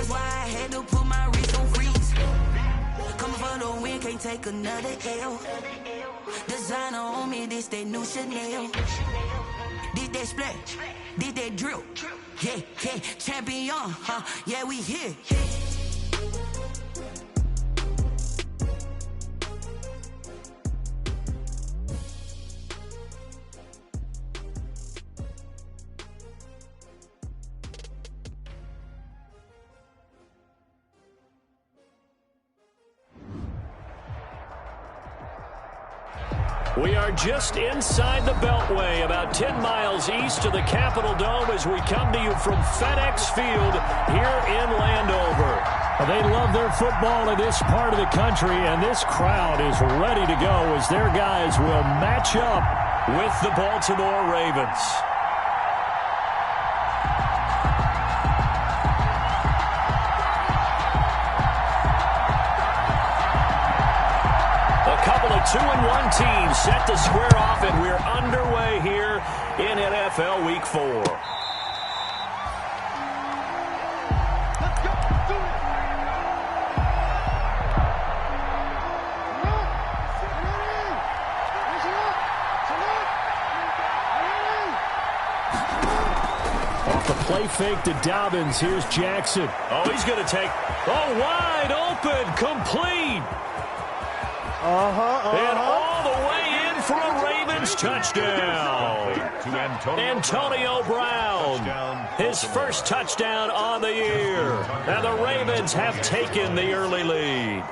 That's why I had to put my wrist on freeze. Coming for the win, can't take another L. Designer on me, this that new Chanel. This that splash, this that drill. Yeah, yeah, champion, huh? Yeah, we here. We are just inside the Beltway, about 10 miles east of the Capitol Dome as we come to you from FedEx Field here in Landover. They love their football in this part of the country, and this crowd is ready to go as their guys will match up with the Baltimore Ravens. Couple of 2-1 teams set to square off, and we're underway here in NFL Week 4. Off the play fake to Dobbins, here's Jackson. Oh, he's going to take, wide open, complete. And all the way in for a Ravens touchdown. Antonio Brown, his first touchdown on the year. And the Ravens have taken the early lead.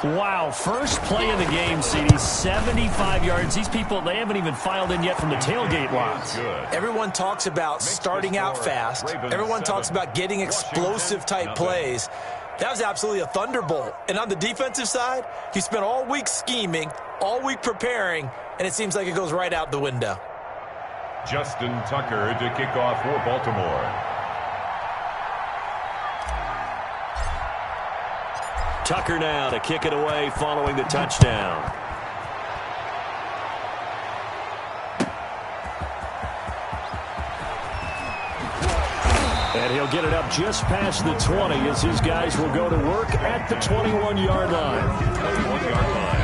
Wow, first play of the game, CD, 75 yards. These people, they haven't even filed in yet from the tailgate lots. Everyone talks about starting out fast. Everyone talks about getting explosive type plays. That was absolutely a thunderbolt. And on the defensive side, he spent all week scheming, all week preparing, and it seems like it goes right out the window. Justin Tucker to kick off for Baltimore. Tucker now to kick it away following the touchdown. And he'll get it up just past the 20 as his guys will go to work at the 21-yard line. 21-yard line.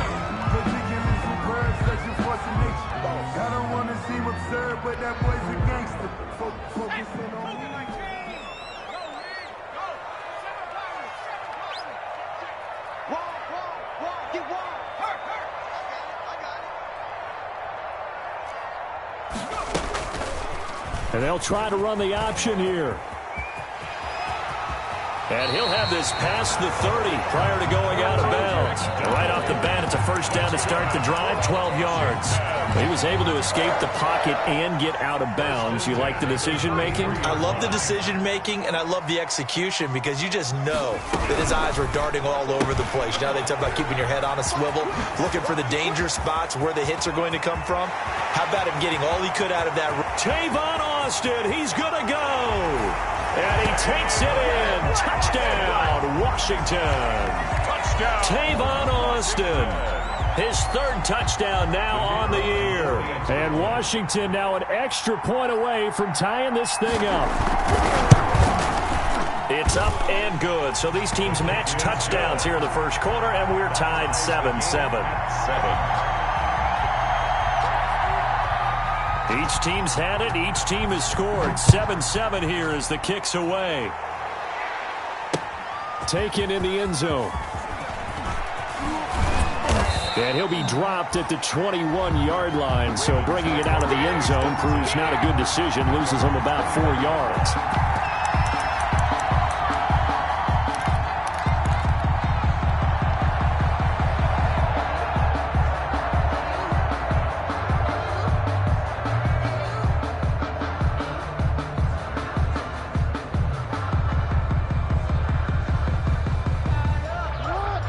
I don't want to seem absurd, but that boy's a gangster. And they'll try to run the option here. And he'll have this past the 30 prior to going out of bounds. And right off the bat, it's a first down to start the drive, 12 yards. He was able to escape the pocket and get out of bounds. You like the decision-making? I love the decision-making, and I love the execution because you just know that his eyes were darting all over the place. Now they talk about keeping your head on a swivel, looking for the danger spots where the hits are going to come from. How about him getting all he could out of that? Tavon Austin, he's going to go. And he takes it in. Touchdown, Washington. Touchdown. Tavon Austin. His third touchdown now on the year. And Washington now an extra point away from tying this thing up. It's up and good. So these teams match touchdowns here in the first quarter, and we're tied 7-7. Each team's had it. Each team has scored. 7-7 here as the kick's away. Taken in the end zone. And he'll be dropped at the 21-yard line. So bringing it out of the end zone proves not a good decision. Loses him about 4 yards.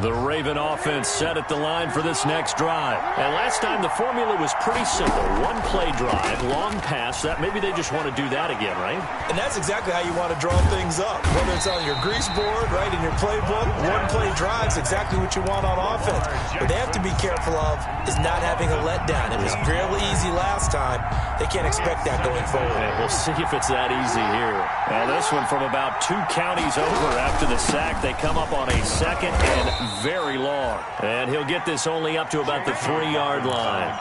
The Raven offense set at the line for this next drive. And last time the formula was pretty simple. One play drive, long pass. That maybe they just want to do that again, right? And that's exactly how you want to draw things up. Whether it's on your grease board, right, in your playbook, one play drive is exactly what you want on offense. What they have to be careful of is not having a letdown. It was real easy last time. They can't expect that going forward. And we'll see if it's that easy here. And This one from about 2 counties over after the sack. They come up on a second and very long. And he'll get this only up to about the 3-yard line.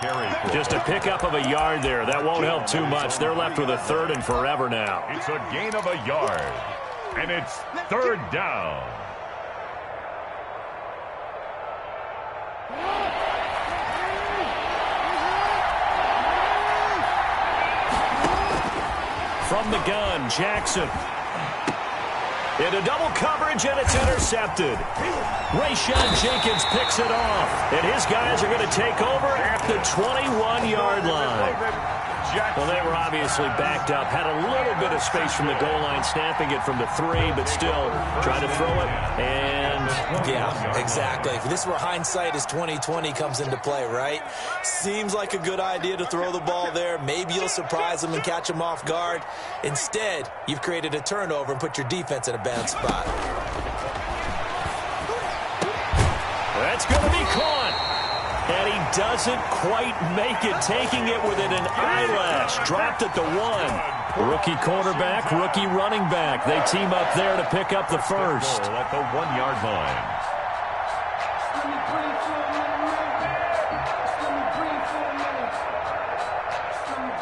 Just a pickup of a yard there. That won't help too much. They're left with a 3rd and forever now. It's a gain of a yard. And it's 3rd down. From the gun, Jackson. Into double coverage, and it's intercepted. Rayshon Jenkins picks it off. And his guys are going to take over at the 21-yard line. Well, they were obviously backed up. Had a little bit of space from the goal line, snapping it from the 3, but still trying to throw it. And yeah, exactly. This is where hindsight is 20/20 comes into play, right? Seems like a good idea to throw the ball there. Maybe you'll surprise them and catch them off guard. Instead, you've created a turnover and put your defense in a bad spot. That's going to be caught. And he doesn't quite make it, taking it within an eyelash. Dropped at the 1. Rookie quarterback, rookie running back. They team up there to pick up the first. At the 1-yard line.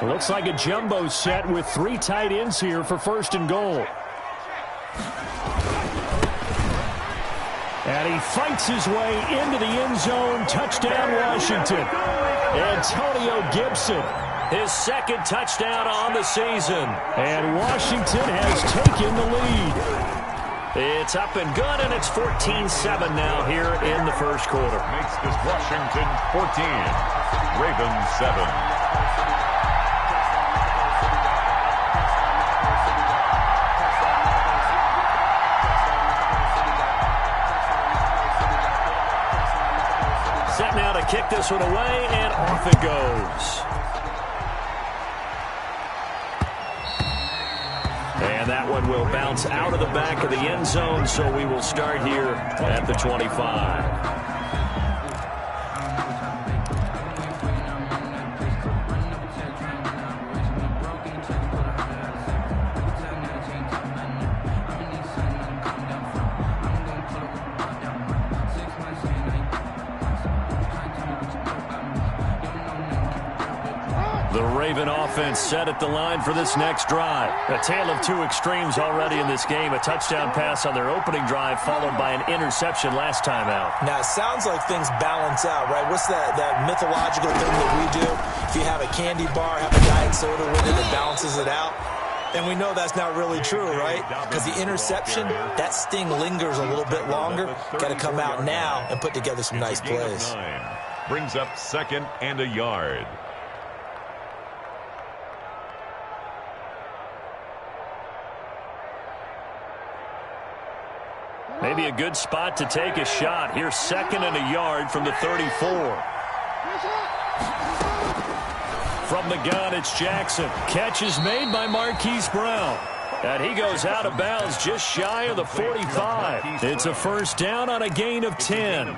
It looks like a jumbo set with 3 tight ends here for 1st and goal. And he fights his way into the end zone. Touchdown, Washington. Antonio Gibson, his 2nd touchdown on the season. And Washington has taken the lead. It's up and good, and it's 14-7 now here in the first quarter. Makes this Washington 14, Ravens 7. Set now to kick this one away, and off it goes. And that one will bounce out of the back of the end zone, so we will start here at the 25. Offense set at the line for this next drive. A tale of 2 extremes already in this game. A touchdown pass on their opening drive, followed by an interception last time out. Now, it sounds like things balance out, right? What's that mythological thing that we do? If you have a candy bar, have a diet soda with it, it balances it out. And we know that's not really true, right? Because the interception, that sting lingers a little bit longer. Got to come out now and put together some nice plays. Brings up 2nd and a yard. Maybe a good spot to take a shot. Here's 2nd and a yard from the 34. From the gun, it's Jackson. Catch is made by Marquise Brown. And he goes out of bounds just shy of the 45. It's a 1st down on a gain of 10.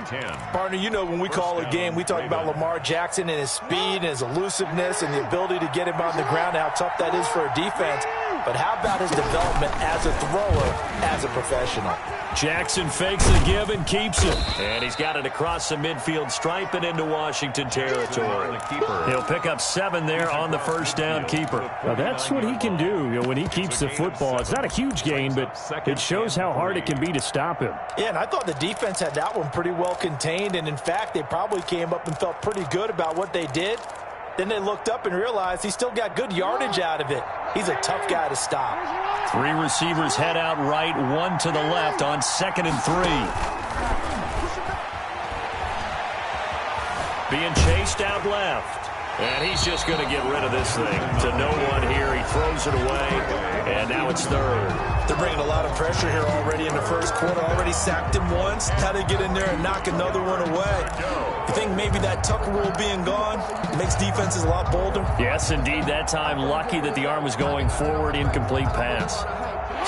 Partner, you know when we call a game, we talk about Lamar Jackson and his speed and his elusiveness and the ability to get him on the ground, how tough that is for a defense. But how about his development as a thrower, as a professional? Jackson fakes the give and keeps it. And he's got it across the midfield stripe and into Washington territory. He'll pick up 7 there on the 1st down keeper. Now that's what he can do, when he keeps the football. It's not a huge gain, but it shows how hard it can be to stop him. Yeah, and I thought the defense had that one pretty well contained. And, in fact, they probably came up and felt pretty good about what they did. Then they looked up and realized he still got good yardage out of it. He's a tough guy to stop. 3 receivers head out right, 1 to the left on 2nd and 3. Being chased out left. And he's just going to get rid of this thing to no one here. He throws it away, and now it's 3rd. They're bringing a lot of pressure here already in the first quarter. Already sacked him once. How to get in there and knock another one away. You think maybe that Tucker rule being gone makes defenses a lot bolder? Yes, indeed. That time, lucky that the arm was going forward. Incomplete pass.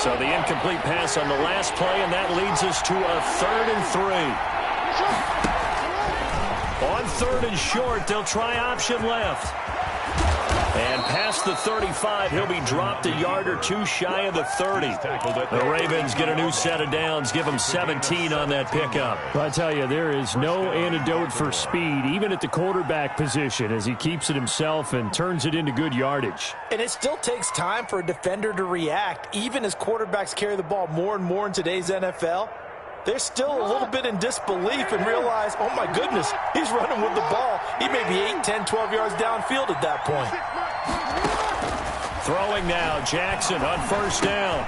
So the incomplete pass on the last play, and that leads us to a 3rd and 3. On 3rd and short, they'll try option left. And past the 35, he'll be dropped a yard or two shy of the 30. The Ravens get a new set of downs, give them 17 on that pickup. I tell you, there is no antidote for speed, even at the quarterback position, as he keeps it himself and turns it into good yardage. And it still takes time for a defender to react, even as quarterbacks carry the ball more and more in today's NFL. They're still a little bit in disbelief and realize, oh my goodness, he's running with the ball. He may be 8, 10, 12 yards downfield at that point. Throwing now, Jackson on first down.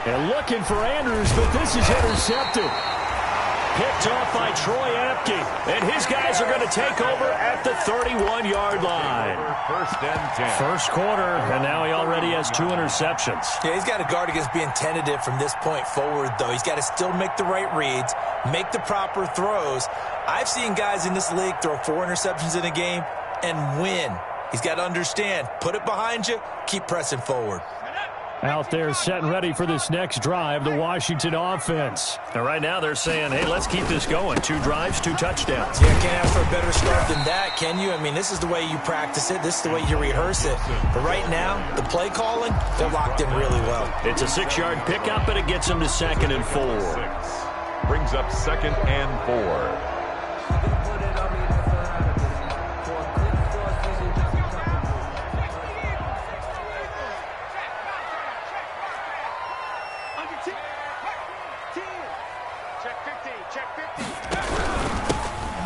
And looking for Andrews, but this is intercepted. Picked off by Troy Apke. And his guys are going to take over at the 31-yard line. First and 10. First quarter, and now he already has 2 interceptions. Yeah, he's got to guard against being tentative from this point forward, though. He's got to still make the right reads, make the proper throws. I've seen guys in this league throw 4 interceptions in a game and win. He's got to understand, put it behind you, keep pressing forward. Out there set and ready for this next drive, the Washington offense. And right now they're saying, hey, let's keep this going. 2 drives, 2 touchdowns. Yeah, can't ask for a better start than that, can you? I mean, this is the way you practice it. This is the way you rehearse it. But right now, the play calling, they're locked in really well. It's a 6-yard pickup, and it gets them to 2nd and 4. Brings up 2nd and 4.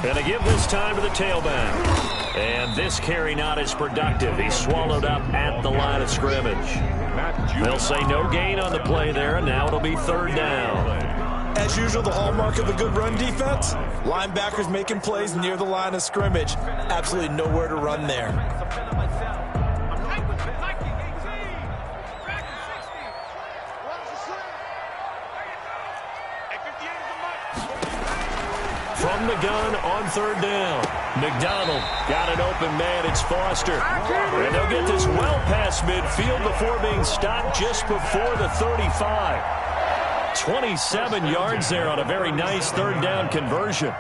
And they give this time to the tailback. And this carry not as productive. He's swallowed up at the line of scrimmage. They'll say no gain on the play there, and now it'll be 3rd down. As usual, the hallmark of a good run defense, linebackers making plays near the line of scrimmage. Absolutely nowhere to run there. From the gun on 3rd down. McDonald got an open man. It's Foster. And they'll get this well past midfield before being stopped just before the 35. 27 yards there on a very nice 3rd down conversion.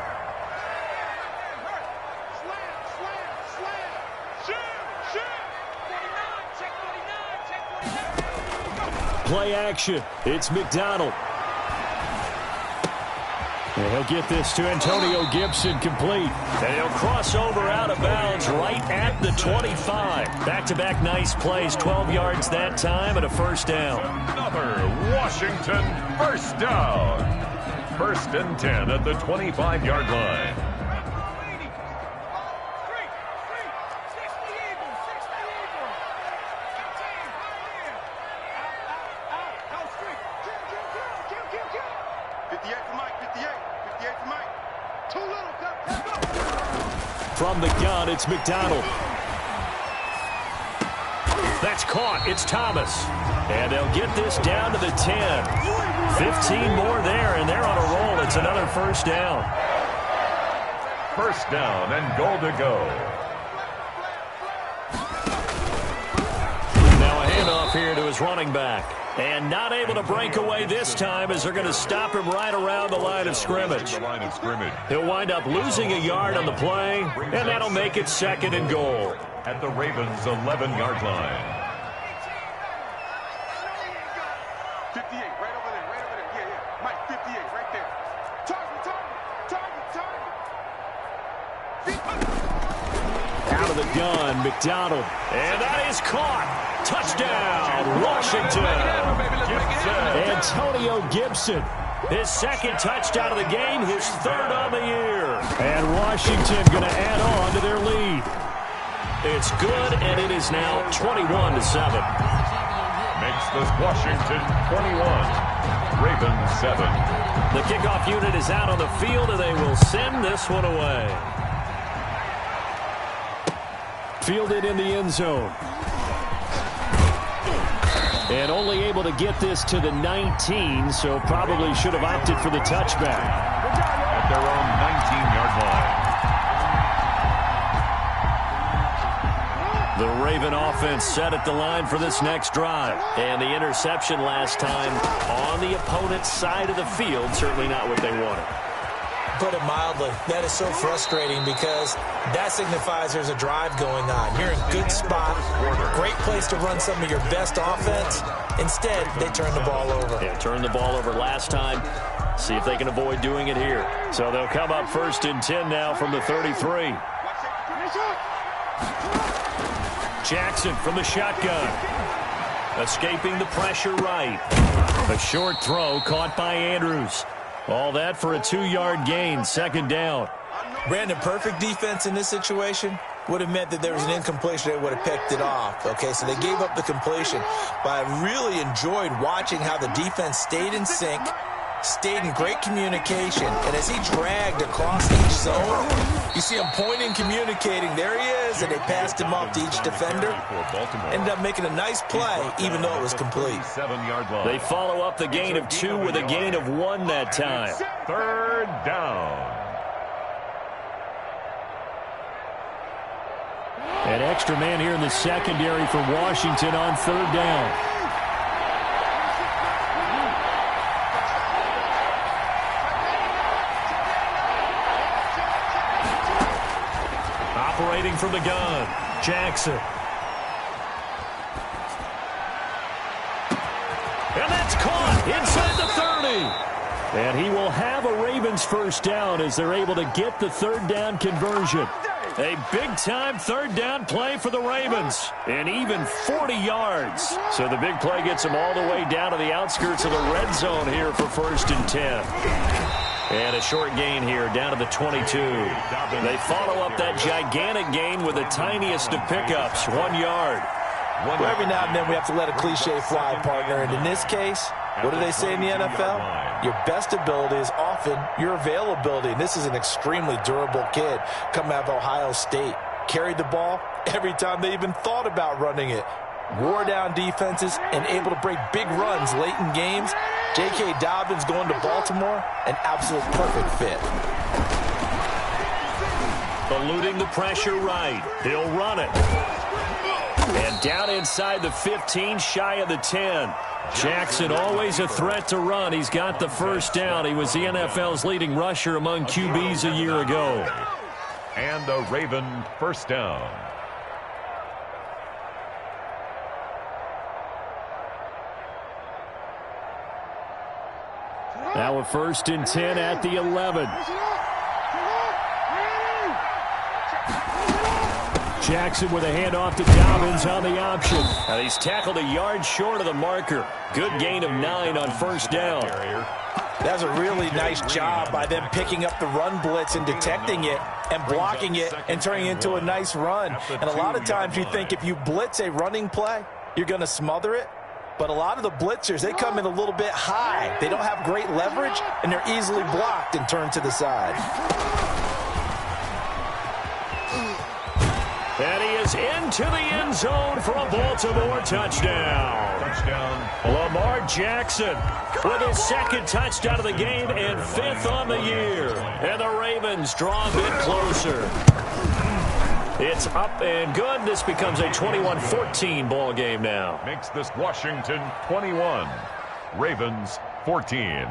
Play action. It's McDonald. And he'll get this to Antonio Gibson complete. And he'll cross over out of bounds right at the 25. Back-to-back nice plays, 12 yards that time and a 1st down. Another Washington first down. 1st and 10 at the 25-yard line. From the gun, it's McDonald. That's caught. It's Thomas. And they'll get this down to the 10. 15 more there, and they're on a roll. It's another 1st down. 1st down and goal to go. Now a handoff here to his running back. And not able to break away this time as they're going to stop him right around the line of scrimmage. He'll wind up losing a yard on the play, and that'll make it 2nd and goal. At the Ravens' 11-yard line. 58, right over there. Yeah. Mike, 58, right there. Target. Out of the gun, McDonald. And that is caught. Touchdown, Washington. Antonio Gibson. His 2nd touchdown of the game, his 3rd on the year. And Washington going to add on to their lead. It's good, and it is now 21-7. Makes this Washington 21, Ravens 7. The kickoff unit is out on the field, and they will send this one away. Fielded in the end zone. And only able to get this to the 19, so probably should have opted for the touchback. At their own 19-yard line. The Raven offense set at the line for this next drive. And the interception last time on the opponent's side of the field, certainly not what they wanted. Put it mildly, that is so frustrating because that signifies there's a drive going on. You're in a good spot, great place to run some of your best offense. Instead, they turn the ball over. Yeah, turned the ball over last time. See if they can avoid doing it here. So they'll come up 1st and 10 now from the 33. Jackson from the shotgun. Escaping the pressure right. A short throw caught by Andrews. All that for a 2-yard gain, 2nd down. Brandon, perfect defense in this situation would have meant that there was an incompletion. They would have picked it off. Okay, so they gave up the completion. But I really enjoyed watching how the defense stayed in sync, stayed in great communication. And as he dragged across each zone, you see him pointing, communicating. There he is, and they passed him off to each defender. Ended up making a nice play, even though it was complete. They follow up the gain of 2 with a gain of 1 that time. 3rd down. An extra man here in the secondary for Washington on 3rd down. Operating from the gun, Jackson. And that's caught inside the 30. And he will have a Ravens 1st down as they're able to get the 3rd down conversion. A big-time 3rd down play for the Ravens. And even 40 yards. So the big play gets them all the way down to the outskirts of the red zone here for 1st and 10. And a short gain here down to the 22. They follow up that gigantic gain with the tiniest of pickups, 1 yard. Well, every now and then we have to let a cliche fly, partner. And in this case, what do they say in the NFL? Your best ability is often your availability. And this is an extremely durable kid coming out of Ohio State. Carried the ball every time they even thought about running it. Wore down defenses and able to break big runs late in games. J.K. Dobbins going to Baltimore, an absolute perfect fit. Eluding the pressure right. He'll run it. And down inside the 15, shy of the 10. Jackson always a threat to run. He's got the 1st down. He was the NFL's leading rusher among QBs a year ago. And a Raven 1st down. Now a 1st and 10 at the 11. Jackson with a handoff to Dobbins on the option. Now he's tackled a yard short of the marker. Good gain of 9 on 1st down. That was a really nice job by them picking up the run blitz and detecting it and blocking it and turning it into a nice run. And a lot of times you think if you blitz a running play, you're going to smother it. But a lot of the blitzers, they come in a little bit high. They don't have great leverage, and they're easily blocked and turned to the side. And he is into the end zone for a Baltimore touchdown. Lamar Jackson with his 2nd touchdown of the game and 5th on the year. And the Ravens draw a bit closer. It's up and good. This becomes a 21-14 ball game now. Makes this Washington 21, Ravens 14.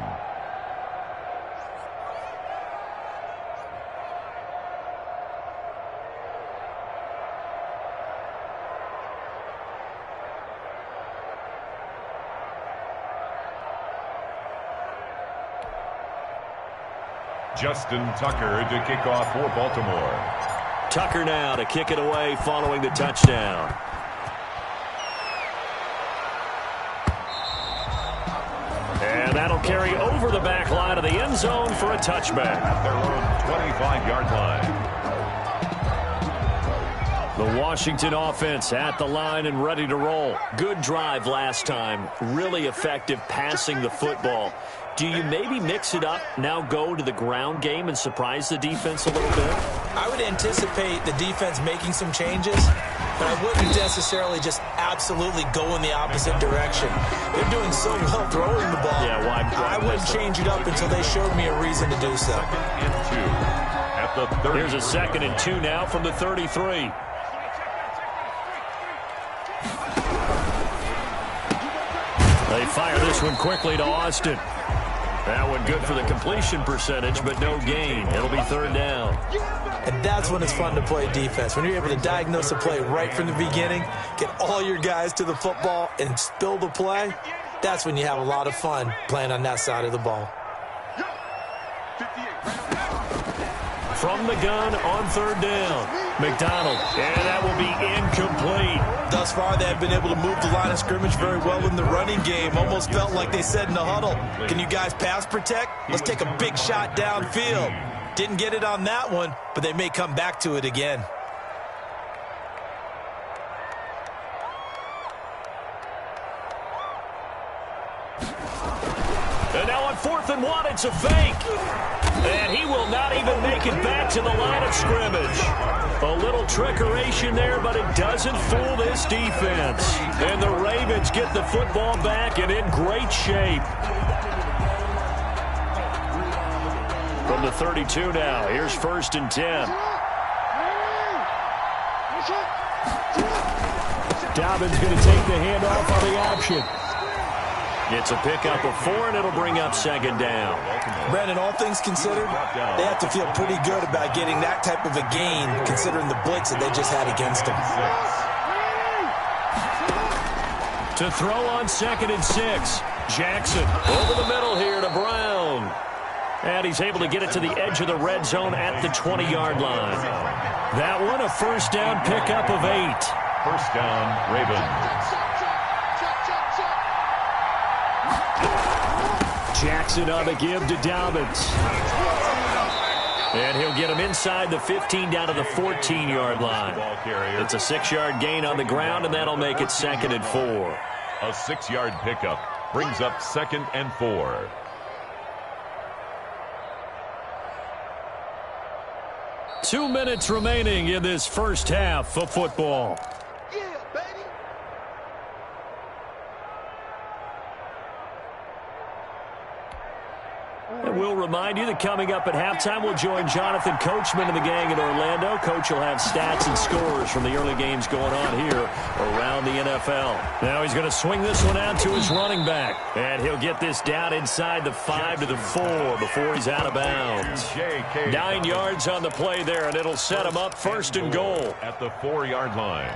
Justin Tucker to kick off for Baltimore. Tucker now to kick it away following the touchdown. And that'll carry over the back line of the end zone for a touchback. At their own 25-yard line. The Washington offense at the line and ready to roll. Good drive last time. Really effective passing the football. Do you maybe mix it up, now go to the ground game and surprise the defense a little bit? I would anticipate the defense making some changes, but I wouldn't necessarily just absolutely go in the opposite direction. They're doing so well throwing the ball. Yeah, why I wouldn't change it up until they showed me a reason to do so. 2nd and 2 at the 30. Here's a 2nd and 2 now from the 33. They fire this one quickly to Austin. That one good for the completion percentage, but no gain. It'll be third down. And that's when it's fun to play defense. When you're able to diagnose a play right from the beginning, get all your guys to the football, and spill the play, that's when you have a lot of fun playing on that side of the ball. From the gun on third down, McDonald, and that will be incomplete. Thus far, they have been able to move the line of scrimmage very well in the running game. Almost felt like they said in the huddle, can you guys pass protect? Let's take a big shot downfield. Didn't get it on that one, but they may come back to it again. And now on 4th and 1, it's a fake. And he will not even make it back to the line of scrimmage. A little trickeration there, but it doesn't fool this defense. And the Ravens get the football back and in great shape. From the 32 now, here's 1st and 10. Dobbins going to take the handoff on the option. It's a pickup of 4, and it'll bring up 2nd down. Brandon, all things considered, they have to feel pretty good about getting that type of a gain, considering the blitz that they just had against them. To throw on 2nd and 6. Jackson over the middle here to Brown. And he's able to get it to the edge of the red zone at the 20-yard line. That one, a 1st down pickup of 8. 1st down, Ravens. Jackson on the give to Dobbins. And he'll get him inside the 15 down to the 14-yard line. It's a 6-yard gain on the ground, and that'll make it 2nd and 4. A 6-yard pickup brings up 2nd and 4. Two minutes remaining in this first half of football. And we'll remind you that coming up at halftime, we'll join Jonathan Coachman and the gang in Orlando. Coach will have stats and scores from the early games going on here around the NFL. Now he's going to swing this one out to his running back. And he'll get this down inside the 5 to the 4 before he's out of bounds. 9 yards on the play there, and it'll set him up 1st and goal. At the 4-yard line.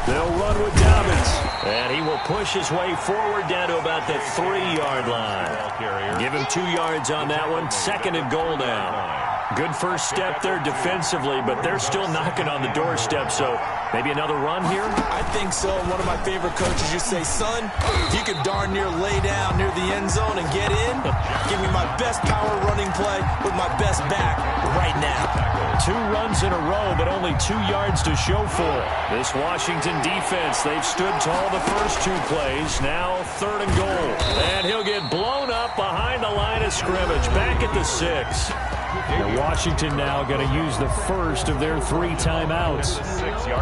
They'll run with Dobbins. And he will push his way forward down to about the 3-yard line. Give him 2 yards on that one. 2nd and goal now. Good first step there defensively, but they're still knocking on the doorstep, so maybe another run here? I think so. One of my favorite coaches used to say, son, if you could darn near lay down near the end zone and get in, give me my best power running play with my best back right now. 2 runs in a row, but only 2 yards to show for it. This Washington defense, they've stood tall the first 2 plays. Now 3rd and goal. And he'll get blown up behind the line of scrimmage. Back at the 6. And Washington now going to use the first of their 3 timeouts,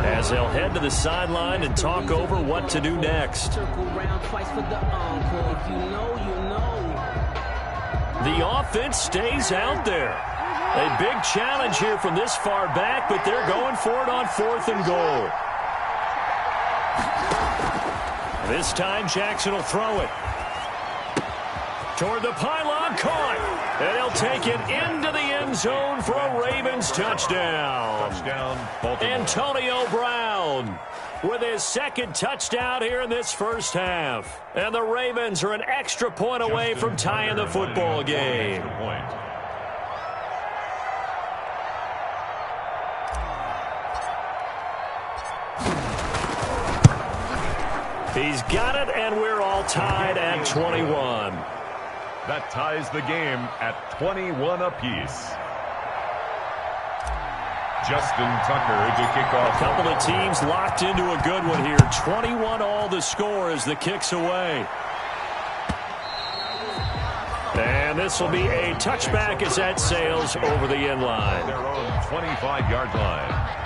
as they'll head to the sideline and talk over what to do next. The offense stays out there. A big challenge here from this far back, but they're going for it on 4th and goal. This time Jackson will throw it. Toward the pylon, caught. And he'll take it into the end zone for a Ravens touchdown. Antonio Brown with his 2nd touchdown here in this first half. And the Ravens are an extra point away from tying the football game. He's got it, and we're all tied at 21. That ties the game at 21 apiece. Justin Tucker to kick off. A couple of teams locked into a good one here. 21 all the score as the kick's away. And this will be a touchback as that sails over the end line. Their own 25-yard line.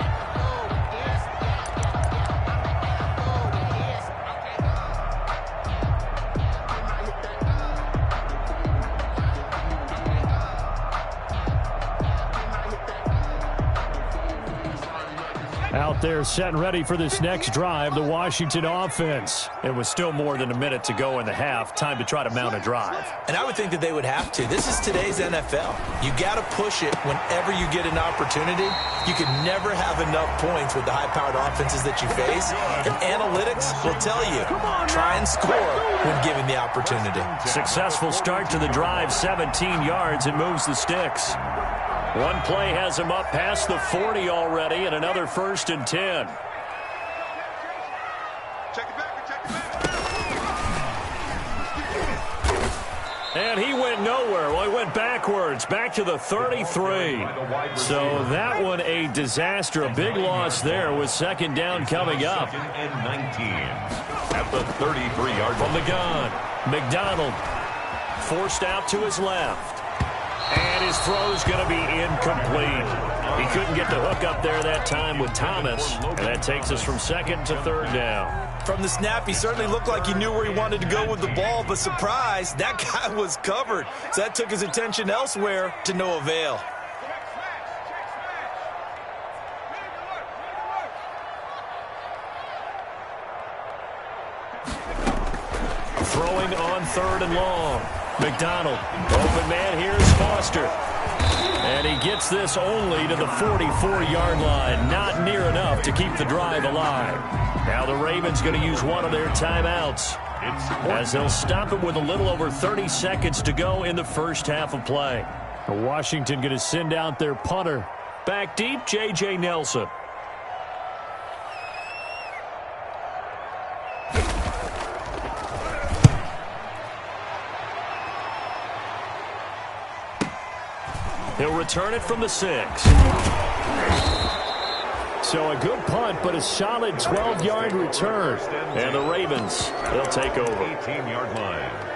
Out there set and ready for this next drive, the Washington offense. It was still more than a minute to go in the half. Time to try to mount a drive. And I would think that they would have to. This is today's NFL. You got to push it whenever you get an opportunity. You can never have enough points with the high-powered offenses that you face. And analytics will tell you, try and score when given the opportunity. Successful start to the drive, 17 yards. It moves the sticks. One play has him up past the 40 already, and another 1st and 10. And he went nowhere. Well, he went backwards, back to the 33. So that one a disaster, a big loss there with 2nd down coming up. 2nd and 19 at the 33-yard from the gun. McDonald forced out to his left. And his throw's going to be incomplete. He couldn't get the hook up there that time with Thomas. And that takes us from 2nd to 3rd down. From the snap, he certainly looked like he knew where he wanted to go with the ball, but surprise, that guy was covered. So that took his attention elsewhere to no avail. Throwing on 3rd and long. McDonald, open man, here's Foster. And he gets this only to the 44-yard line. Not near enough to keep the drive alive. Now the Ravens going to use one of their timeouts, as they'll stop it with a little over 30 seconds to go in the first half of play. Washington going to send out their punter. Back deep, J.J. Nelson. He'll return it from the 6. So a good punt, but a solid 12-yard return. And the Ravens, they'll take over. 18-yard line.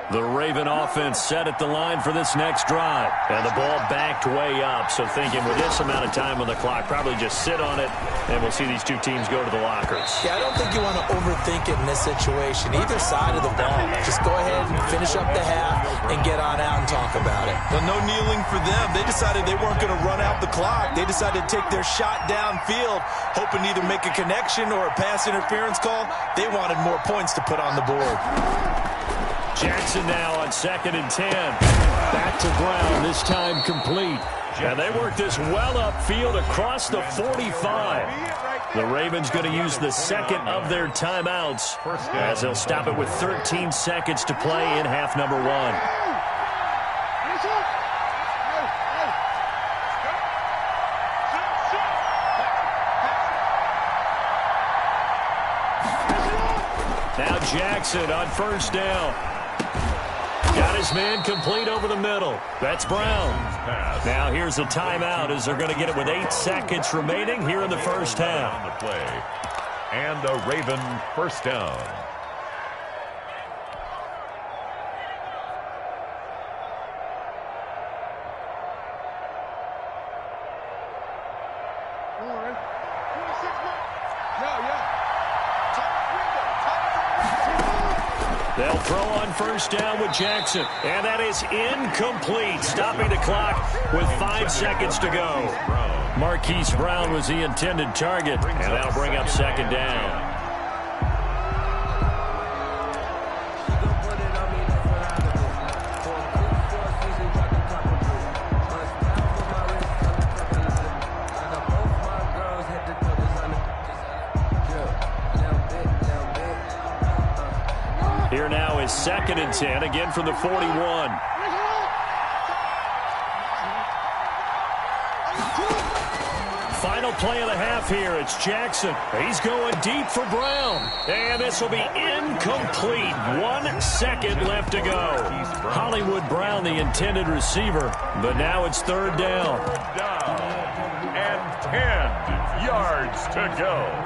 The Raven offense set at the line for this next drive. And the ball backed way up. So thinking with this amount of time on the clock, probably just sit on it, and we'll see these two teams go to the lockers. Yeah, I don't think you want to overthink it in this situation. Either side of the ball. Just go ahead and finish up the half and get on out and talk about it. But no kneeling for them. They decided they weren't going to run out the clock. They decided to take their shot downfield, hoping to either make a connection or a pass interference call. They wanted more points to put on the board. Jackson now on 2nd and 10. Back to Brown, this time complete. And they work this well upfield across the 45. The Ravens going to use the 2nd of their timeouts, as they'll stop it with 13 seconds to play in half number 1. Now Jackson on 1st down. Got his man complete over the middle. That's Brown. Now here's a timeout, as they're going to get it with 8 seconds remaining here in the first half. And a Raven 1st down. They'll throw on 1st down with Jackson. And that is incomplete, stopping the clock with 5 seconds to go. Marquise Brown was the intended target, and that'll bring up 2nd down. Here now is 2nd and 10, again from the 41. Final play of the half here. It's Jackson. He's going deep for Brown. And this will be incomplete. 1 second left to go. Hollywood Brown, the intended receiver. But now it's 3rd down. And 10 yards to go.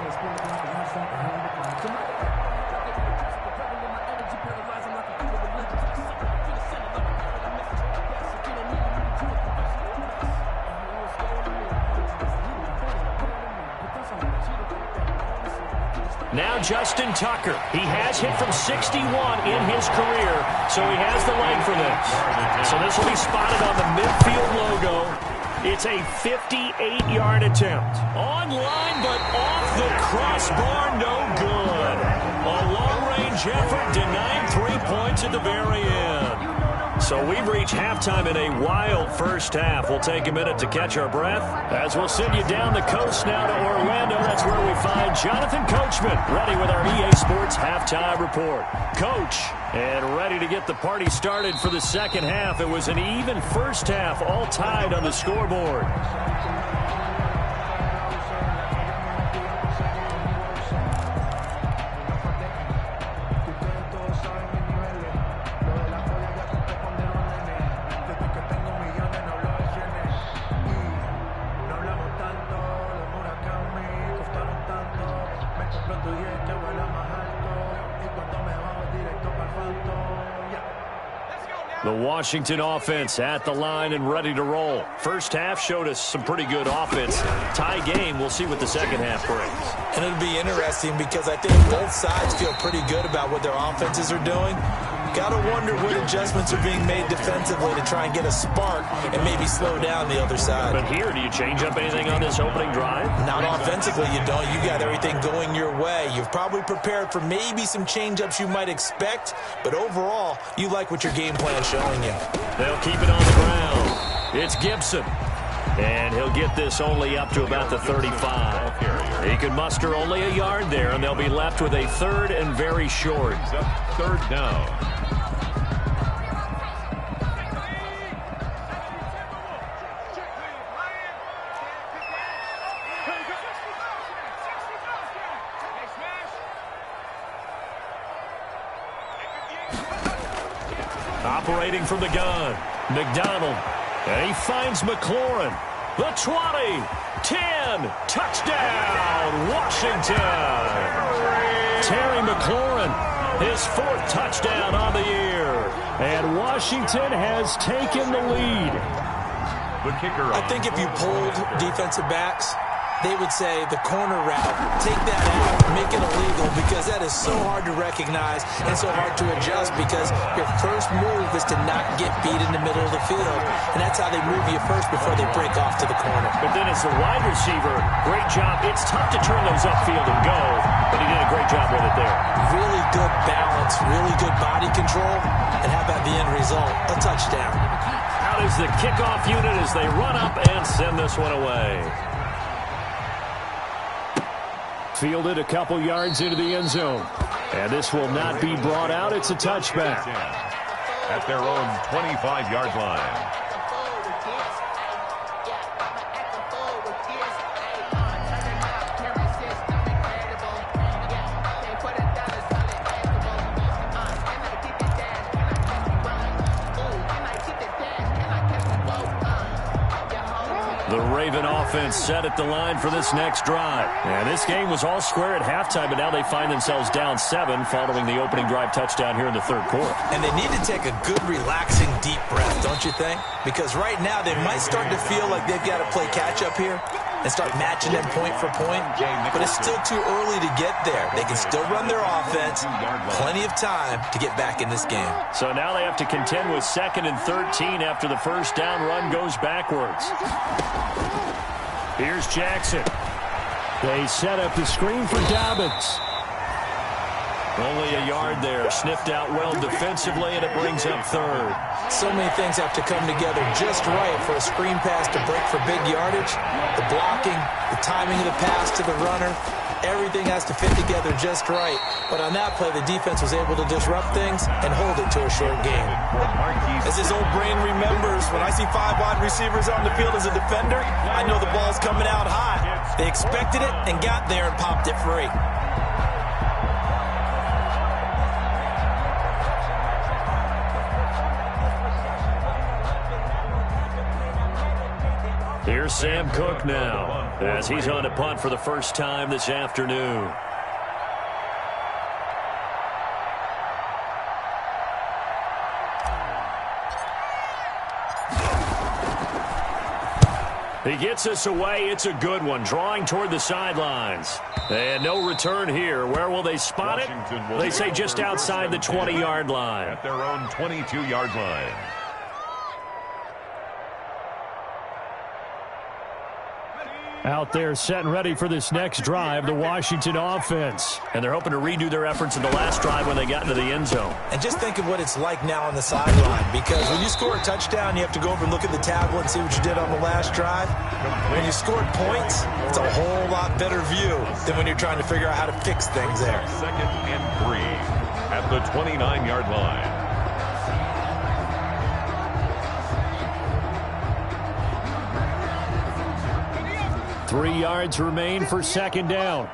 Now Justin Tucker. He has hit from 61 in his career, so he has the leg for this. So this will be spotted on the midfield logo. It's a 58-yard attempt. On-line, but off the crossbar, no good. A long-range effort denying 3 points at the very end. So we've reached halftime in a wild first half. We'll take a minute to catch our breath as we'll send you down the coast now to Orlando. That's where we find Jonathan Coachman ready with our EA Sports halftime report. Coach, and ready to get the party started for the second half. It was an even first half, all tied on the scoreboard. The Washington offense at the line and ready to roll. First half showed us some pretty good offense. Tie game, we'll see what the second half brings. And it'll be interesting because I think both sides feel pretty good about what their offenses are doing. Got to wonder what adjustments are being made defensively to try and get a spark and maybe slow down the other side. But here, do you change up anything on this opening drive? Not offensively, you don't. You got everything going your way. You've probably prepared for maybe some change-ups you might expect, but overall, you like what your game plan is showing you. They'll keep it on the ground. It's Gibson. And he'll get this only up to about the 35. He can muster only a yard there, and they'll be left with a third and very short. Third down. Operating from the gun, McDonald. And he finds McLaurin. The 20, 10, touchdown, Washington. Terry McLaurin, his fourth touchdown on the year. And Washington has taken the lead. The kicker. I think if you pulled defensive backs, they would say the corner route, take that out, make it illegal, because that is so hard to recognize and so hard to adjust, because your first move is to not get beat in the middle of the field, and that's how they move you first before they break off to the corner. But then as the wide receiver, great job. It's tough to turn those upfield and go, but he did a great job with it there. Really good balance, really good body control, and how about the end result? A touchdown. Out is the kickoff unit as they run up and send this one away. Fielded a couple yards into the end zone. And this will not be brought out. It's a touchback. At their own 25-yard line. The Raven offense set at the line for this next drive. And this game was all square at halftime, but now they find themselves down 7 following the opening drive touchdown here in the third quarter. And they need to take a good, relaxing, deep breath, don't you think? Because right now they might start to feel like they've got to play catch-up here and start matching them point for point. But it's still too early to get there. They can still run their offense. Plenty of time to get back in this game. So now they have to contend with 2nd and 13 after the first down run goes backwards. Here's Jackson. They set up the screen for Dobbins. Only a yard there. Sniffed out well defensively, and it brings up third. So many things have to come together just right for a screen pass to break for big yardage. The blocking, the timing of the pass to the runner, everything has to fit together just right. But on that play, the defense was able to disrupt things and hold it to a short game. As his old brain remembers, when I see 5 wide receivers on the field as a defender, I know the ball's coming out high. They expected it and got there and popped it free. Here's Sam Cook now as he's on a punt for the first time this afternoon. He gets us away. It's a good one, drawing toward the sidelines. And no return here. Where will they spot it? They say just outside the 20-yard line. At their own 22-yard line. Out there set and ready for this next drive, the Washington offense. And they're hoping to redo their efforts in the last drive when they got into the end zone. And just think of what it's like now on the sideline, because when you score a touchdown, you have to go over and look at the tablet and see what you did on the last drive. When you scored points, it's a whole lot better view than when you're trying to figure out how to fix things there. 2nd and 3 at the 29-yard line. 3 yards remain for 2nd down.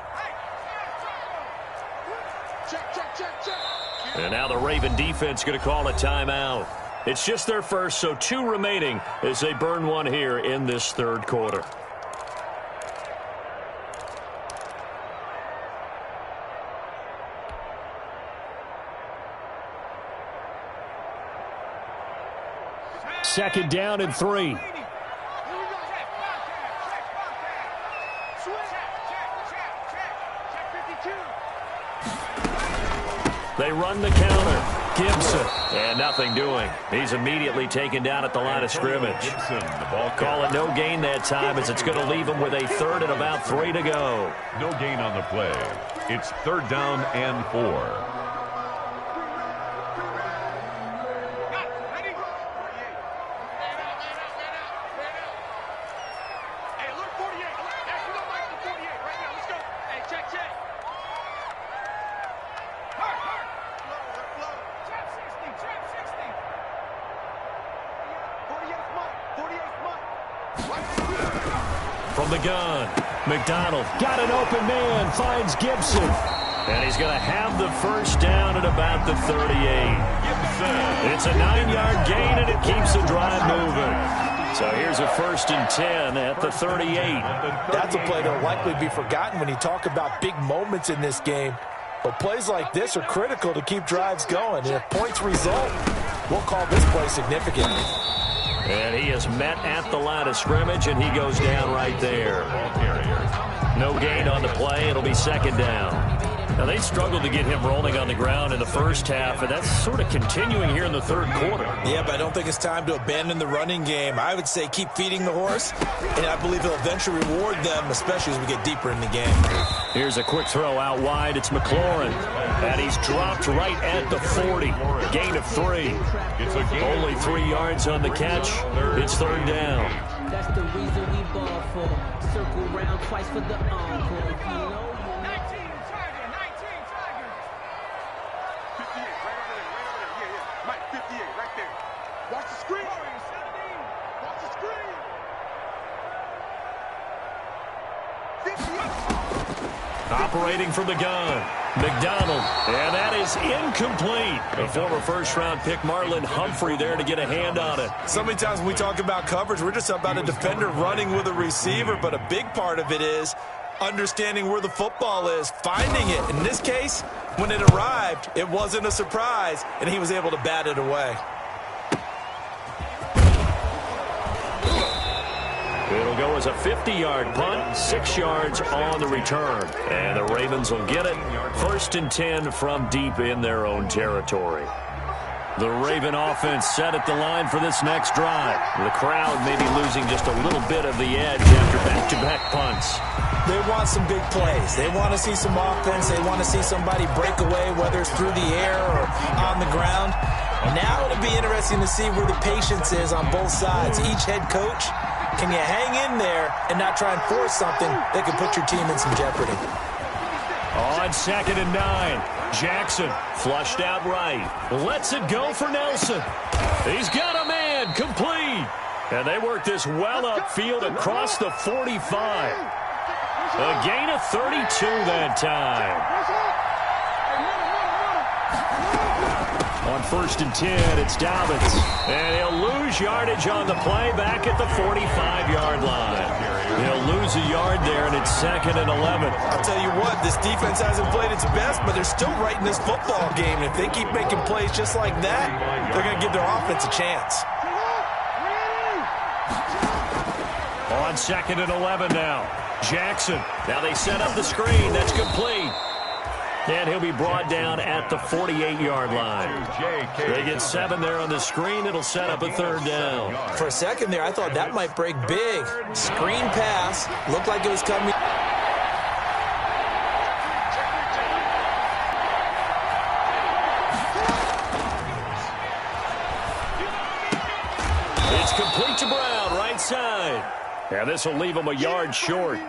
And now the Raven defense going to call a timeout. It's just their first, so 2 remaining as they burn one here in this 3rd quarter. Second down and 3. They run the counter. Gibson. And nothing doing. He's immediately taken down at the line of scrimmage. Gibson, the ball Call it no gain that time as it's going to leave him with a 3rd and about 3 to go. No gain on the play. It's 3rd down and 4. From the gun, McDonald got an open man, finds Gibson. And he's going to have the 1st down at about the 38. Gibson. It's a 9-yard gain, and it keeps the drive moving. So here's a 1st and 10 at the 38. That's a play that will likely be forgotten when you talk about big moments in this game. But plays like this are critical to keep drives going. And if points result, we'll call this play significant. And he is met at the line of scrimmage, and he goes down right there. No gain on the play. It'll be 2nd down. Now, they struggled to get him rolling on the ground in the first half, and that's sort of continuing here in the 3rd quarter. Yeah, but I don't think it's time to abandon the running game. I would say keep feeding the horse, and I believe he'll eventually reward them, especially as we get deeper in the game. Here's a quick throw out wide. It's McLaurin, and he's dropped right at the 40. Gain of 3. Only 3 yards on the catch. It's 3rd down. That's the reason we ball for. Circle round twice for the encore. 58, right there. Watch the screen. Watch the screen. 58. Operating from the gun, McDonald, and that is incomplete. A former 1st-round pick, Marlon Humphrey, there to get a hand on it. So many times when we talk about coverage, we're just about a defender running with a receiver, but a big part of it is understanding where the football is, finding it. In this case, when it arrived, it wasn't a surprise, and he was able to bat it away. It'll go as a 50-yard punt, 6 yards on the return. And the Ravens will get it. 1st and 10 from deep in their own territory. The Raven offense set at the line for this next drive. The crowd may be losing just a little bit of the edge after back-to-back punts. They want some big plays. They want to see some offense. They want to see somebody break away, whether it's through the air or on the ground. Now it'll be interesting to see where the patience is on both sides. Each head coach, can you hang in there and not try and force something that could put your team in some jeopardy? On 2nd and 9, Jackson flushed out right. Lets it go for Nelson. He's got a man, complete. And they work this well upfield across the 45. A gain of 32 that time. On 1st and 10, it's Dobbins. And he'll lose yardage on the play back at the 45-yard line. He'll lose a yard there, and it's 2nd and 11. I'll tell you what, this defense hasn't played its best, but they're still right in this football game. If they keep making plays just like that, they're going to give their offense a chance. On on 2nd and 11 now. Jackson. Now they set up the screen. That's complete. And he'll be brought down at the 48-yard line. They get 7 there on the screen. It'll set up a 3rd down. For a second there, I thought that might break big. Screen pass. Looked like it was coming. It's complete to Brown, right side. Yeah, this will leave him a yard short.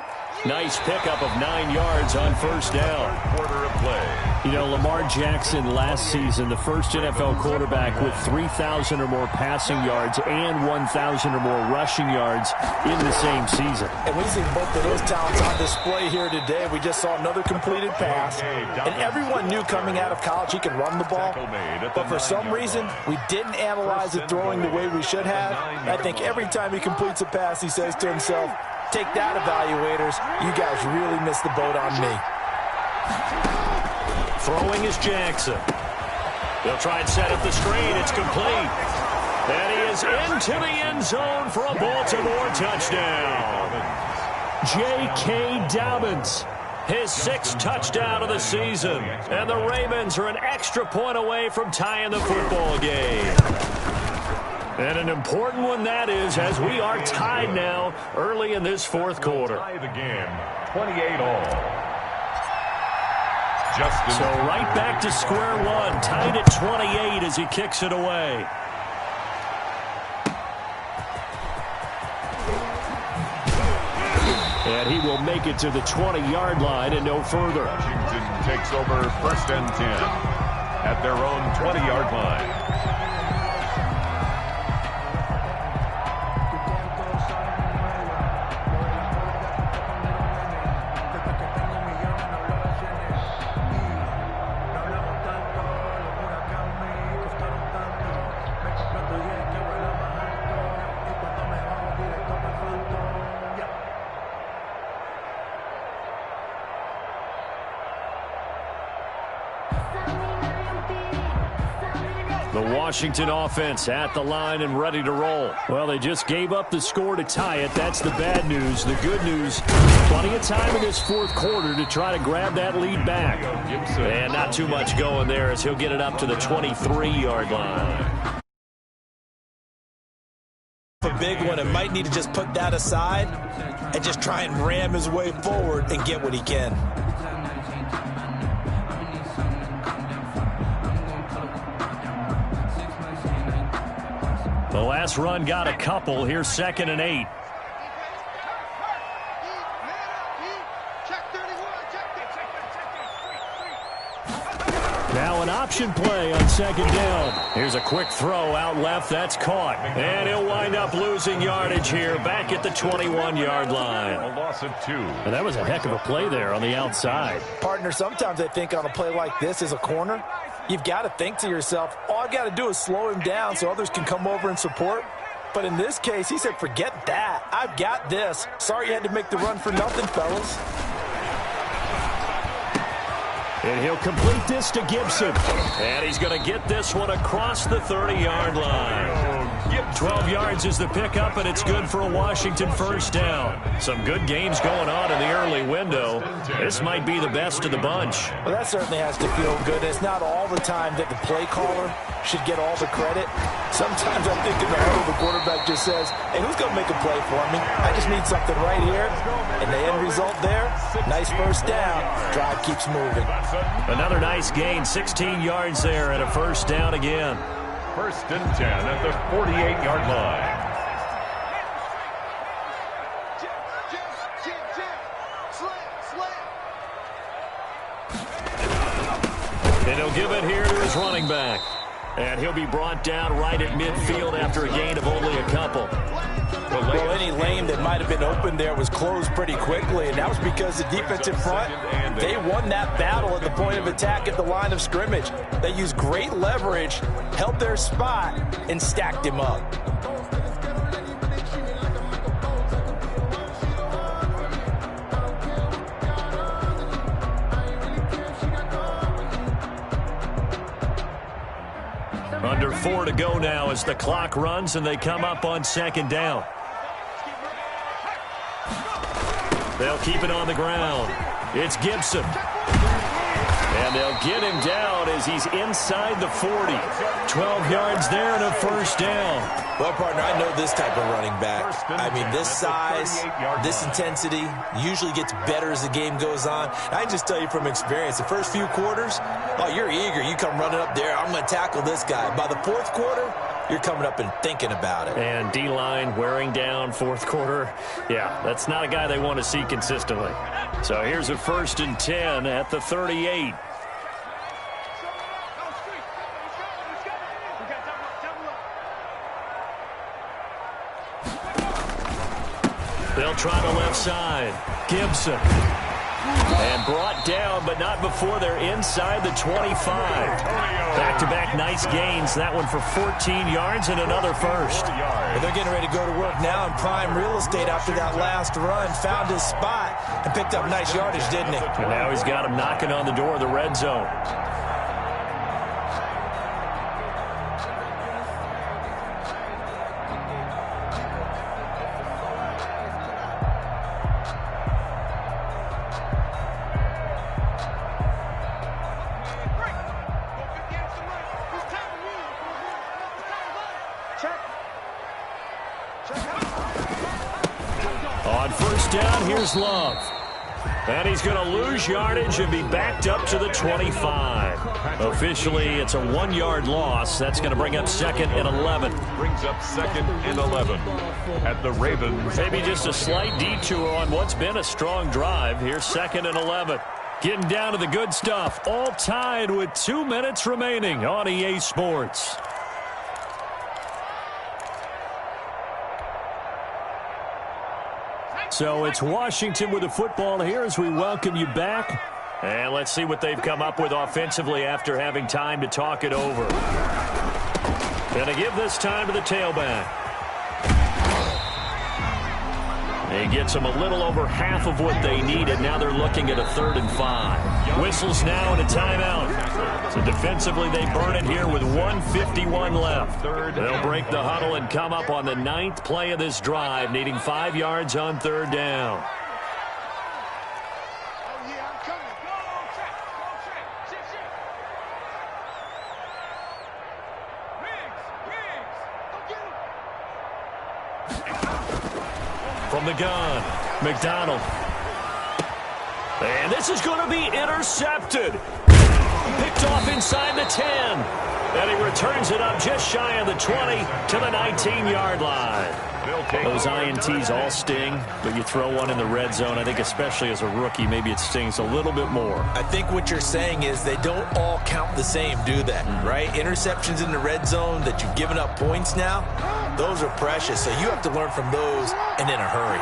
Nice pickup of 9 yards on 1st down. Quarter of play. You know, Lamar Jackson last season, the first NFL quarterback with 3,000 or more passing yards and 1,000 or more rushing yards in the same season. And we see both of those talents on display here today. We just saw another completed pass. And everyone knew coming out of college he could run the ball. But for some reason, we didn't analyze the throwing the way we should have. I think every time he completes a pass, he says to himself, take that, evaluators. You guys really missed the boat on me. Throwing is Jackson. They'll try and set up the screen. It's complete. And he is into the end zone for a Baltimore touchdown. J.K. Dobbins, his 6th touchdown of the season. And the Ravens are an extra point away from tying the football game. And an important one that is, as we are tied now early in this 4th quarter. Tie the game, 28-all. So right back to square one, tied at 28 as he kicks it away. And he will make it to the 20-yard line and no further. Washington takes over 1st and 10 at their own 20-yard line. The Washington offense at the line and ready to roll. Well, they just gave up the score to tie it. That's the bad news. The good news, plenty of time in this 4th quarter to try to grab that lead back. And not too much going there as he'll get it up to the 23-yard line. A big one and might need to just put that aside and just try and ram his way forward and get what he can. The last run got a couple. Here's 2nd and 8. Now an option play on 2nd down. Here's a quick throw out left. That's caught. And he'll wind up losing yardage here back at the 21-yard line. A loss of 2. And that was a heck of a play there on the outside. Partner, sometimes I think on a play like this as a corner, you've got to think to yourself, all I've got to do is slow him down so others can come over and support. But in this case, he said, forget that. I've got this. Sorry you had to make the run for nothing, fellas. And he'll complete this to Gibson. And he's going to get this one across the 30-yard line. 12 yards is the pickup, and it's good for a Washington 1st down. Some good games going on in the early window. This might be the best of the bunch. Well, that certainly has to feel good. It's not all the time that the play caller should get all the credit. Sometimes I think in the huddle, the quarterback just says, hey, who's going to make a play for me? I just need something right here. And the end result there, nice 1st down. Drive keeps moving. Another nice gain, 16 yards there and a 1st down again. 1st and 10 at the 48-yard line. And he'll give it here to his running back. And he'll be brought down right at midfield after a gain of only a couple. Well, any lane that might have been open there was closed pretty quickly, and that was because the defensive front, they won that battle at the point of attack at the line of scrimmage. They used great leverage, held their spot, and stacked him up. Under 4 to go now as the clock runs and they come up on 2nd down. They'll keep it on the ground. It's Gibson. And they'll get him down as he's inside the 40. 12 yards there and a first down. Well, partner, I know this type of running back. I mean, this size, this intensity usually gets better as the game goes on. I can just tell you from experience, the first few quarters, oh, you're eager. You come running up there, I'm going to tackle this guy. By the fourth quarter, you're coming up and thinking about it. And D-line wearing down fourth quarter. Yeah, that's not a guy they want to see consistently. So here's a 1st and 10 at the 38. They'll try the left side. Gibson. And brought down, but not before they're inside the 25. Back-to-back nice gains. That one for 14 yards and another first. Well, they're getting ready to go to work now in prime real estate after that last run. Found his spot and picked up nice yardage, didn't he? And now he's got him knocking on the door of the red zone. On first down, here's Love. And he's going to lose yardage and be backed up to the 25. Officially, it's a 1-yard loss. That's going to bring up 2nd and 11. Brings up 2nd and 11 at the Ravens. Maybe just a slight detour on what's been a strong drive. Here's 2nd and 11. Getting down to the good stuff. All tied with 2 minutes remaining on EA Sports. So it's Washington with the football here as we welcome you back. And let's see what they've come up with offensively after having time to talk it over. Gonna give this time to the tailback. He gets them a little over half of what they needed. Now they're looking at a 3rd and 5. Whistles now and a timeout. So defensively they burn it here with 1:51 left. They'll break the huddle and come up on the 9th play of this drive, needing 5 yards on 3rd down. From the gun, McDonald. And this is going to be intercepted. Picked off inside the 10. And he returns it up just shy of the 20 to the 19-yard line. Those INTs all sting, but you throw one in the red zone, I think especially as a rookie, maybe it stings a little bit more. I think what you're saying is they don't all count the same, do they? Right? Interceptions in the red zone that you've given up points now, those are precious. So you have to learn from those and in a hurry.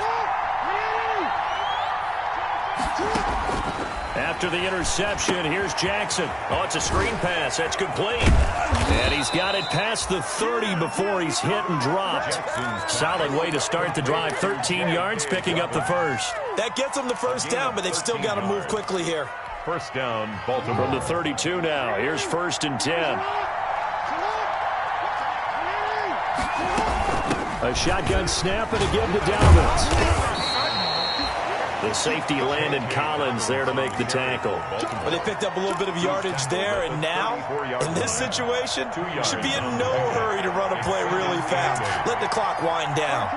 After the interception, here's Jackson. Oh, it's a screen pass. That's complete. And he's got it past the 30 before he's hit and dropped. Solid way to start the drive. 13 yards, picking up the first. That gets them the first down, but they've still got to move quickly here. First down, Baltimore. From the 32 now. Here's 1st and 10. A shotgun snap and a give to Dalvin. The safety Landon Collins there to make the tackle. Well, they picked up a little bit of yardage there, and now, in this situation, should be in no hurry to run a play really fast. Let the clock wind down.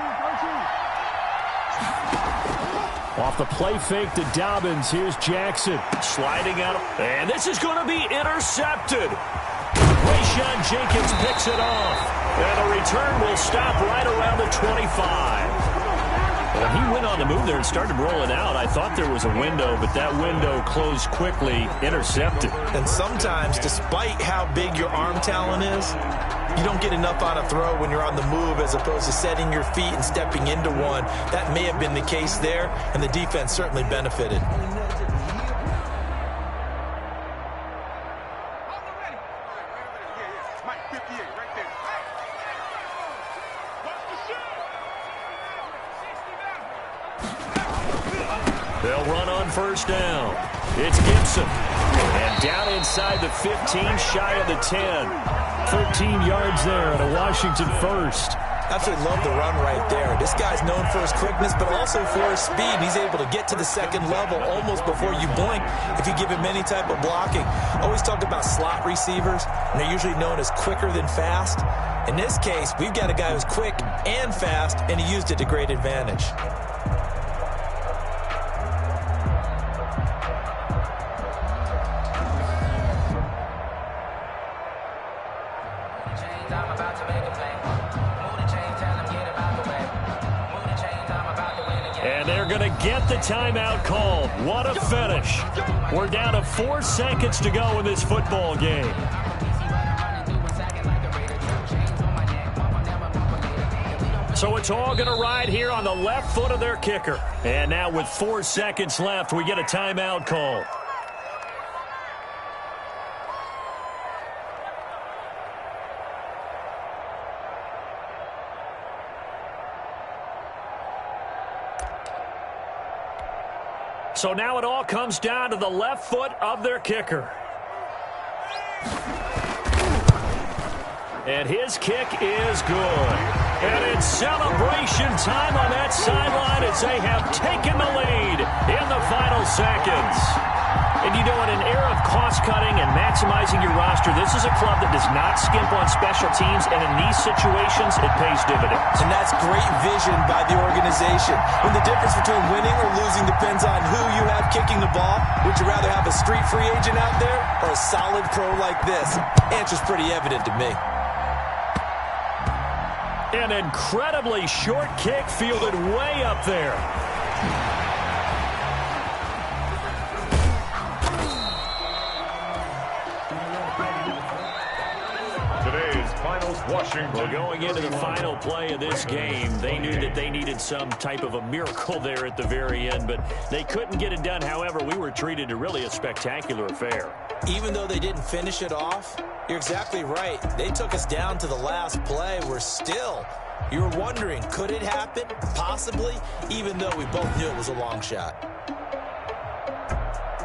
Off the play fake to Dobbins, here's Jackson. Sliding out, and this is going to be intercepted. Rayshawn Jenkins picks it off, and the return will stop right around the 25. When he went on the move there and started rolling out, I thought there was a window, but that window closed quickly, intercepted. And sometimes, despite how big your arm talent is, you don't get enough on a throw when you're on the move as opposed to setting your feet and stepping into one. That may have been the case there, and the defense certainly benefited. They'll run on first down. It's Gibson. And down inside the 15, shy of the 10. 13 yards there and a Washington first. Absolutely love the run right there. This guy's known for his quickness, but also for his speed. He's able to get to the second level almost before you blink if you give him any type of blocking. Always talk about slot receivers, and they're usually known as quicker than fast. In this case, we've got a guy who's quick and fast, and he used it to great advantage. And they're going to get the timeout called. What a finish. We're down to 4 seconds to go in this football game. So it's all going to ride here on the left foot of their kicker. And now with 4 seconds left, we get a timeout call. So now it all comes down to the left foot of their kicker. And his kick is good. And it's celebration time on that sideline as they have taken the lead in the final seconds. And you know, in an era of cost-cutting and maximizing your roster, this is a club that does not skimp on special teams, and in these situations, it pays dividends. And that's great vision by the organization. When the difference between winning or losing depends on who you have kicking the ball, would you rather have a street free agent out there or a solid pro like this? Answer's pretty evident to me. An incredibly short kick fielded way up there. Washington. Well, going into the final play of this game, they knew that they needed some type of a miracle there at the very end, but they couldn't get it done. However, we were treated to really a spectacular affair. Even though they didn't finish it off, you're exactly right. They took us down to the last play. You were wondering, could it happen? Possibly, even though we both knew it was a long shot.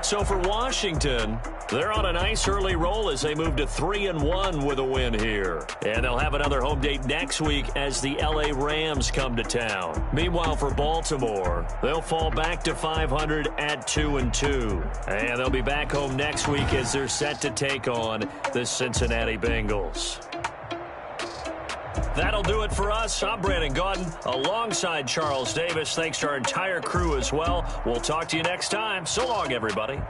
So for Washington, they're on a nice early roll as they move to 3-1 with a win here. And they'll have another home date next week as the LA Rams come to town. Meanwhile, for Baltimore, they'll fall back to 500 at 2-2. And they'll be back home next week as they're set to take on the Cincinnati Bengals. That'll do it for us. I'm Brandon Gaudin alongside Charles Davis. Thanks to our entire crew as well. We'll talk to you next time. So long, everybody.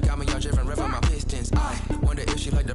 Got me all driven, revving my pistons. I wonder if she like the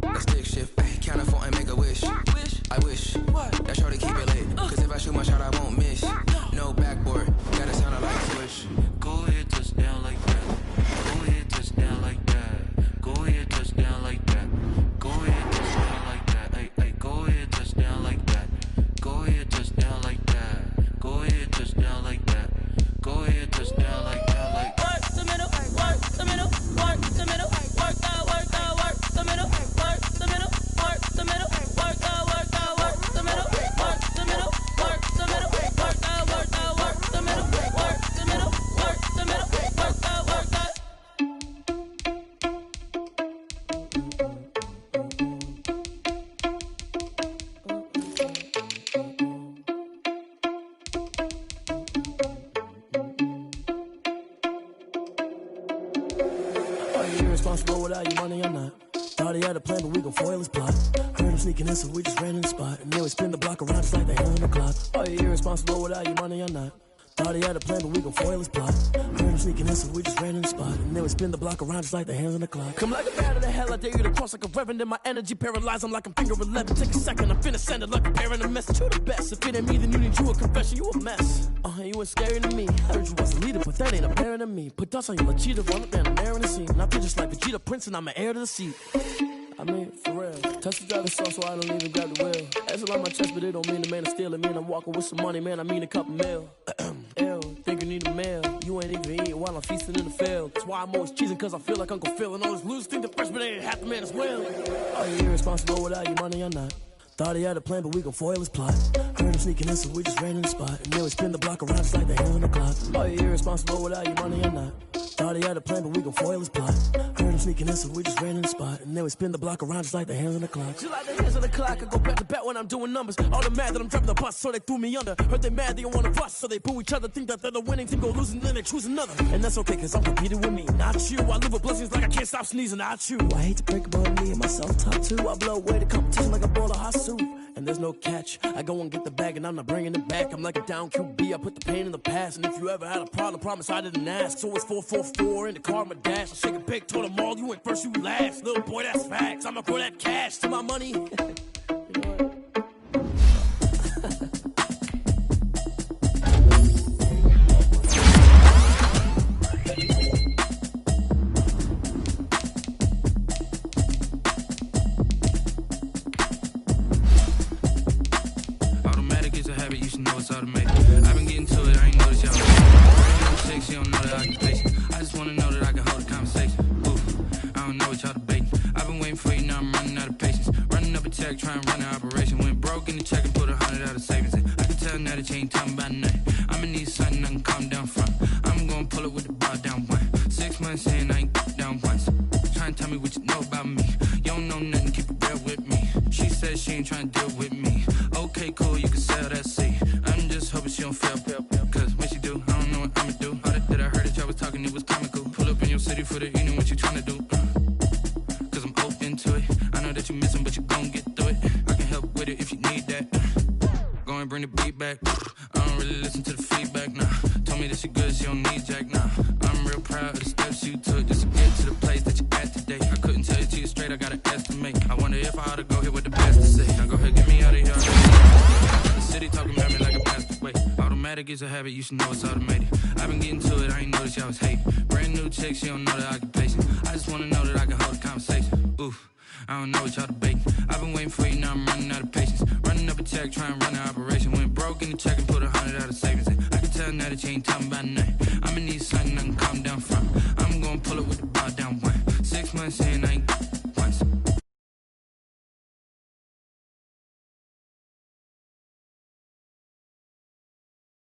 Are you irresponsible without your money or not? Thought he had a plan, but we gon' foil his plot. Heard him sneaking in, so we just ran in the spot. And then we spin the block around just like the hands on the clock. Are you irresponsible without your money or not? Thought he had a plan, but we gon' foil his plot. Heard him sneaking in, so we just ran in the spot. And then we spin the block around just like the hands on the clock. Come like a bat of the hell, I dare you to cross like a reverend. And my energy paralyzed, I'm like I'm finger 11. Take a second, I'm finna send it like a parent a message. You the best, if it ain't me, then you need you a confession. You a mess, you ain't scary to me. Heard you was a leader, but that ain't apparent to me. Put dust on your cheetah, run up, man, I'm airing the scene. And I feel just like Vegeta Prince, and I'm an heir to the seat. I mean, for real. Touch the driver's sauce, so I don't even grab the wheel. That's on my chest, but it don't mean the man is stealing. Mean I'm walking with some money, man, I mean a couple mil. Ew, think you need a meal. You ain't even eating while I'm feasting in the field. That's why I'm always cheesing, cause I feel like Uncle Phil. And all those losers think the freshman ain't half the man as well. Are you irresponsible without your money or not? Thought he had a plan, but we gon' foil his plot. Heard him sneaking in, so we just ran in the spot. And then we spin the block around just like the hands on the clock. Are you irresponsible without your money or not? Thought he had a plan, but we gon' foil his plot. Heard him sneaking in, so we just ran in the spot. And then we spin the block around just like the hands on the clock. Just like the hands on the clock, I go back to back when I'm doing numbers. All the mad that I'm driving the bus, so they threw me under. Heard they mad, they don't wanna bust, so they boo each other. Think that they're the winning team, go losing, then they choose another. And that's okay, cause I'm competing with me, not you. I live with blessings like I can't stop sneezing, not you. I hate to break about me and myself top two. I blow away the competition like a bowl of hot soup. And there's no catch, I go and get the bag and I'm not bringing it back. I'm like a down QB, I put the pain in the past. And if you ever had a problem, promise I didn't ask. So it's 444 in the car, my dash. I shake a big, told them all, you ain't first, you last. Little boy, that's facts, I'ma throw that cash to my money. You know what? I've been getting to it, I ain't noticed y'all. Brand new chick, she don't know the occupation. I just wanna know that I can hold a conversation. Ooh, I don't know what y'all debating. I've been waiting for you, now I'm running out of patience. Running up a check, trying to run an operation. Went broke in the check and put 100 out of savings in. I can tell now that you ain't talking about nothing. I'ma need something I can calm down from. I'm gonna pull it with the bar down one. 6 months in, I ain't down once. Trying to tell me what you know about me. You don't know nothing, keep it real with me. She said she ain't trying to deal with me. Okay, cool, you can sell that seat. I'm just hoping she don't fail, cause when she do, I don't know what I'ma do. All that I heard that y'all was talking, it was comical. Pull up in your city for the evening, what you tryna do? Cause I'm open to it. I know that you missing, but you gon' get through it. I can help with it if you need that. Go and bring the beat back. I don't really listen to the feedback, nah. Told me that she good, she don't need jack, nah. I'm real proud of the steps you took just to get to the place that you at today. I couldn't tell you to you straight, I gotta estimate. I wonder if I ought to go here with the best to say. Now go ahead, get me out of here. The city talking about me like a passed away. Automatic is a habit, you should know it's automated. I've been getting to it, I ain't noticed y'all was hating. Brand new chick, she don't know the occupation. I just wanna know that I can hold a conversation. Oof, I don't know what y'all debating. I've been waiting for you, now I'm running out of patience. Running up a check, trying to run an operation. Went broke in the check and put 100 out of savings in. I can tell now that you ain't talking about nothing. I'ma need something I can calm down from. I'm gonna pull it with the bar down one. 6 months in,